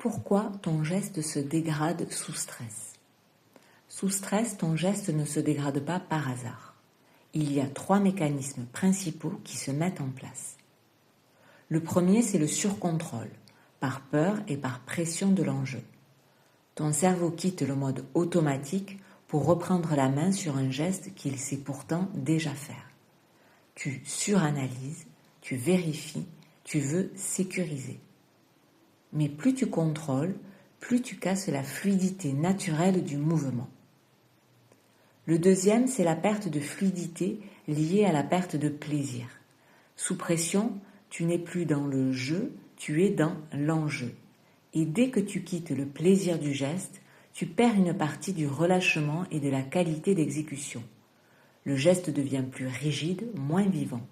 Pourquoi ton geste se dégrade sous stress? Sous stress, ton geste ne se dégrade pas par hasard. Il y a 3 mécanismes principaux qui se mettent en place. Le premier, c'est le surcontrôle, par peur et par pression de l'enjeu. Ton cerveau quitte le mode automatique pour reprendre la main sur un geste qu'il sait pourtant déjà faire. Tu suranalyses, tu vérifies, tu veux sécuriser. Mais plus tu contrôles, plus tu casses la fluidité naturelle du mouvement. Le deuxième, c'est la perte de fluidité liée à la perte de plaisir. Sous pression, tu n'es plus dans le jeu, tu es dans l'enjeu. Et dès que tu quittes le plaisir du geste, tu perds une partie du relâchement et de la qualité d'exécution. Le geste devient plus rigide, moins vivant.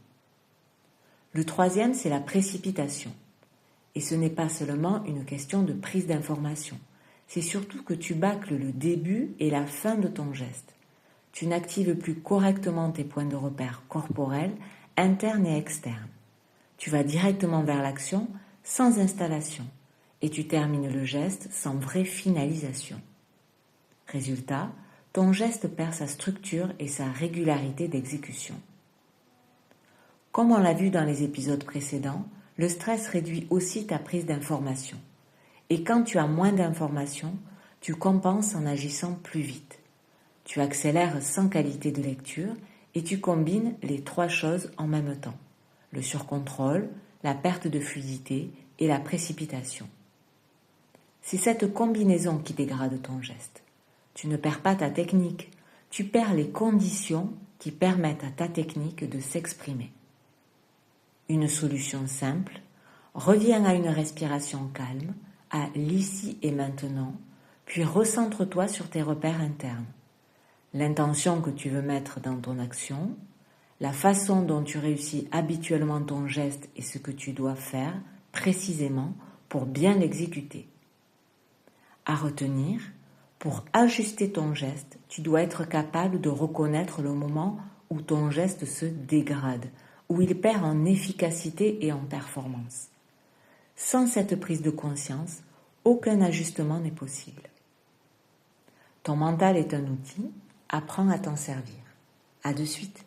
Le troisième, c'est la précipitation. Et ce n'est pas seulement une question de prise d'information. C'est surtout que tu bâcles le début et la fin de ton geste. Tu n'actives plus correctement tes points de repère corporels, internes et externes. Tu vas directement vers l'action sans installation et tu termines le geste sans vraie finalisation. Résultat, ton geste perd sa structure et sa régularité d'exécution. Comme on l'a vu dans les épisodes précédents, le stress réduit aussi ta prise d'information. Et quand tu as moins d'informations, tu compenses en agissant plus vite. Tu accélères sans qualité de lecture et tu combines les 3 choses en même temps. Le surcontrôle, la perte de fluidité et la précipitation. C'est cette combinaison qui dégrade ton geste. Tu ne perds pas ta technique, tu perds les conditions qui permettent à ta technique de s'exprimer. Une solution simple, reviens à une respiration calme, à l'ici et maintenant, puis recentre-toi sur tes repères internes. L'intention que tu veux mettre dans ton action, la façon dont tu réussis habituellement ton geste et ce que tu dois faire précisément pour bien l'exécuter. À retenir, pour ajuster ton geste, tu dois être capable de reconnaître le moment où ton geste se dégrade, où il perd en efficacité et en performance. Sans cette prise de conscience, aucun ajustement n'est possible. Ton mental est un outil, apprends à t'en servir. À de suite.